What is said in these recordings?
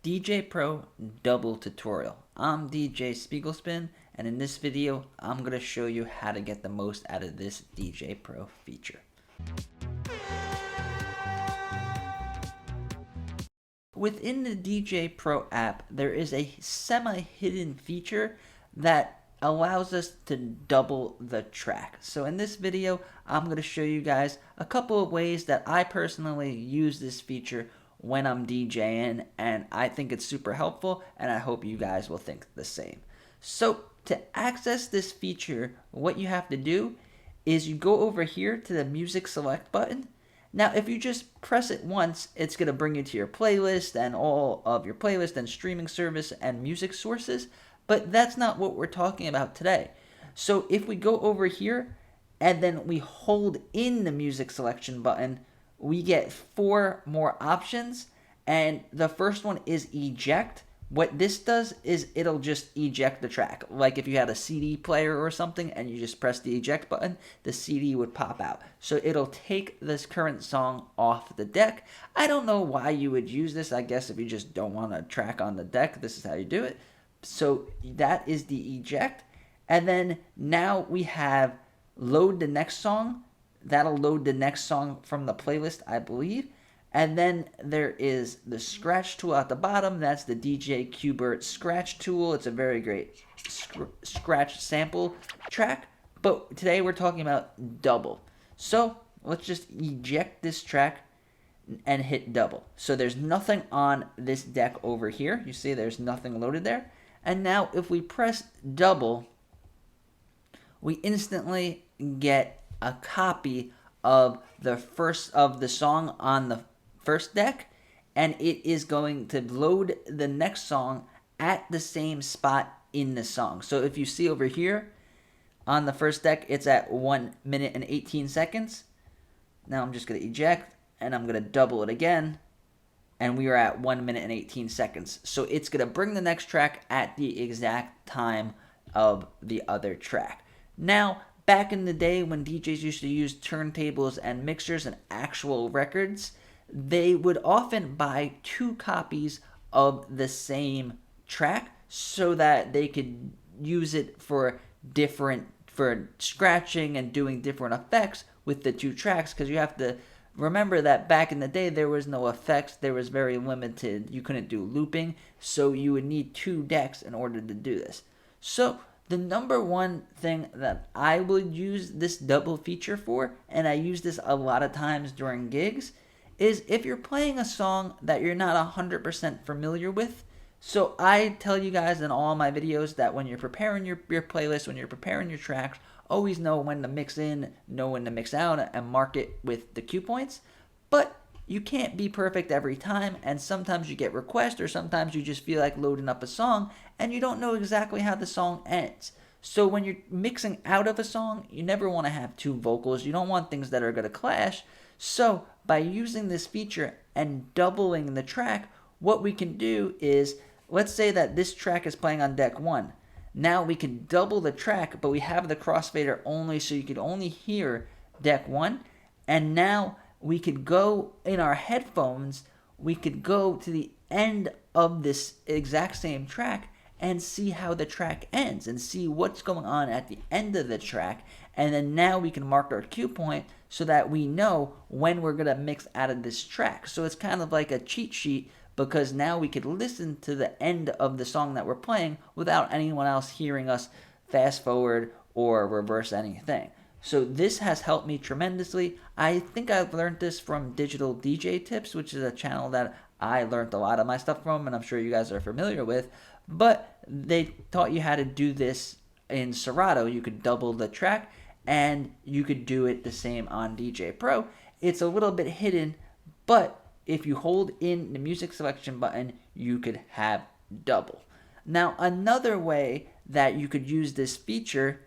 DJ Pro double tutorial. I'm DJ Spiegel Spin, and in this video, I'm going to show you how to get the most out of this DJ Pro feature. Within the DJ Pro app, there is a semi-hidden feature that allows us to double the track. So in this video, I'm going to show you guys a couple of ways that I personally use this feature when I'm DJing, and I think it's super helpful, and I hope you guys will think the same. So to access this feature, what you have to do is you go over here to the music select button. Now, if you just press it once, it's going to bring you to your playlist and all of your playlist and streaming service and music sources, but that's not what we're talking about today. So if we go over here and then we hold in the music selection button, we get 4 more options, and the first one is eject. What this does is it'll just eject the track. Like if you had a CD player or something and you just press the eject button, the CD would pop out. So it'll take this current song off the deck. I don't know why you would use this. I guess if you just don't want a track on the deck, this is how you do it. So that is the eject. And then now we have load the next song. That'll load the next song from the playlist, I believe. And then there is the scratch tool at the bottom. That's the DJ Qbert scratch tool. It's a very great scratch sample track. But today we're talking about double. So let's just eject this track and hit double. So there's nothing on this deck over here. You see there's nothing loaded there. And now if we press double, we instantly get a copy of the song on the first deck, and it is going to load the next song at the same spot in the song. So if you see over here on the first deck, it's at 1 minute and 18 seconds. Now I'm just going to eject and I'm going to double it again, and we are at 1 minute and 18 seconds. So it's going to bring the next track at the exact time of the other track. Now, back in the day when DJs used to use turntables and mixers and actual records, they would often buy 2 copies of the same track so that they could use it for scratching and doing different effects with the 2 tracks, because you have to remember that back in the day there was no effects, there was very limited, you couldn't do looping, so you would need 2 decks in order to do this. So the number one thing that I would use this double feature for, and I use this a lot of times during gigs, is if you're playing a song that you're not 100% familiar with. So I tell you guys in all my videos that when you're preparing your playlist, when you're preparing your tracks, always know when to mix in, know when to mix out, and mark it with the cue points. But you can't be perfect every time, and sometimes you get requests, or sometimes you just feel like loading up a song and you don't know exactly how the song ends. So when you're mixing out of a song, you never want to have 2 vocals. You don't want things that are going to clash. So by using this feature and doubling the track, what we can do is, let's say that this track is playing on deck 1. Now we can double the track, but we have the crossfader only, so you could only hear deck 1. And now we could go in our headphones, we could go to the end of this exact same track and see how the track ends and see what's going on at the end of the track. And then now we can mark our cue point so that we know when we're going to mix out of this track. So it's kind of like a cheat sheet, because now we could listen to the end of the song that we're playing without anyone else hearing us fast forward or reverse anything. So this has helped me tremendously. I think I've learned this from Digital DJ Tips, which is a channel that I learned a lot of my stuff from, and I'm sure you guys are familiar with. But they taught you how to do this in Serato. You could double the track, and you could do it the same on DJ Pro. It's a little bit hidden, but if you hold in the music selection button, you could have double. Now, another way that you could use this feature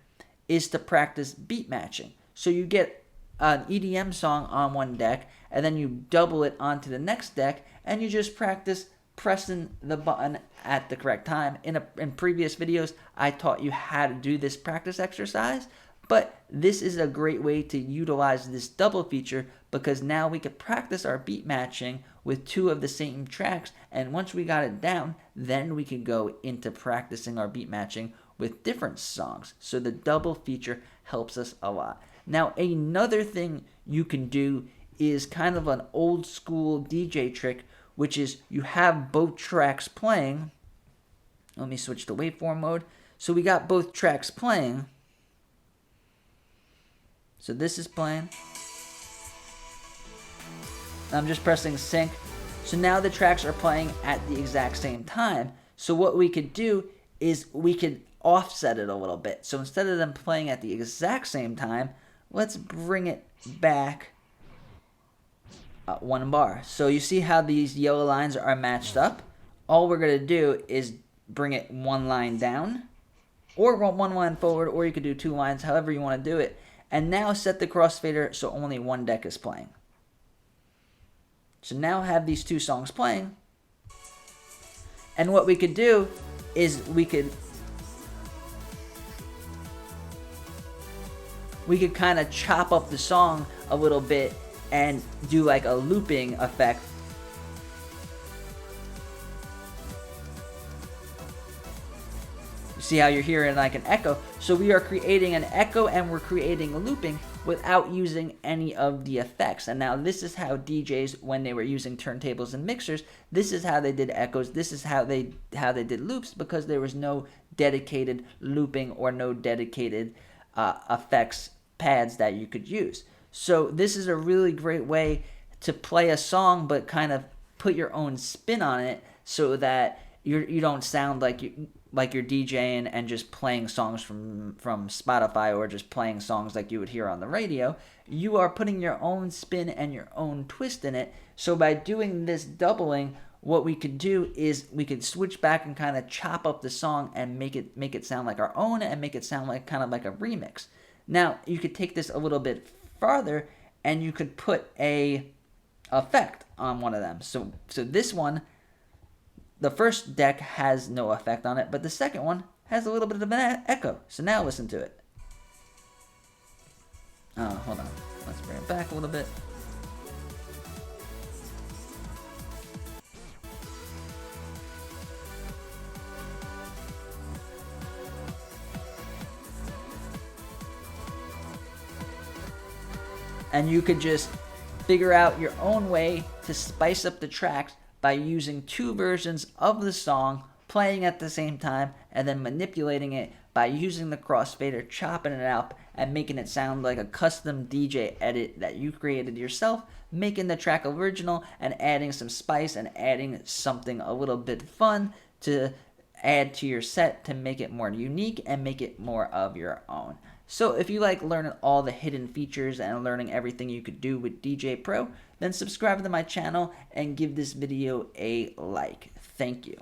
is to practice beat matching. So you get an EDM song on one deck, and then you double it onto the next deck, and you just practice pressing the button at the correct time. In previous videos, I taught you how to do this practice exercise, but this is a great way to utilize this double feature, because now we can practice our beat matching with 2 of the same tracks, and once we got it down, then we could go into practicing our beat matching with different songs. So the double feature helps us a lot. Now, another thing you can do is kind of an old school DJ trick, which is you have both tracks playing. Let me switch to waveform mode. So we got both tracks playing. So this is playing. I'm just pressing sync. So now the tracks are playing at the exact same time. So what we could do is we could offset it a little bit. So instead of them playing at the exact same time, let's bring it back 1 bar. So you see how these yellow lines are matched up? All we're going to do is bring it 1 line down, or 1 line forward, or you could do 2 lines, however you want to do it. And now set the crossfader so only 1 deck is playing. So now have these 2 songs playing. And what we could do is we could kind of chop up the song a little bit and do like a looping effect. You see how you're hearing like an echo? So we are creating an echo and we're creating a looping without using any of the effects. And now this is how DJs, when they were using turntables and mixers, this is how they did echoes. This is how they did loops, because there was no dedicated looping or no dedicated effects pads that you could use. So this is a really great way to play a song but kind of put your own spin on it, so that you don't sound like you're DJing and just playing songs from Spotify, or just playing songs like you would hear on the radio. You are putting your own spin and your own twist in it. So by doing this doubling, what we could do is we could switch back and kind of chop up the song and make it sound like our own, and make it sound like kind of like a remix. Now, you could take this a little bit farther and you could put a effect on one of them. So this one, the first deck has no effect on it, but the second one has a little bit of an echo. So now listen to it. Oh, hold on. Let's bring it back a little bit. And you could just figure out your own way to spice up the tracks by using 2 versions of the song playing at the same time, and then manipulating it by using the crossfader, chopping it out, and making it sound like a custom DJ edit that you created yourself, making the track original and adding some spice and adding something a little bit fun to add to your set to make it more unique and make it more of your own. So if you like learning all the hidden features and learning everything you could do with DJ Pro, then subscribe to my channel and give this video a like. Thank you.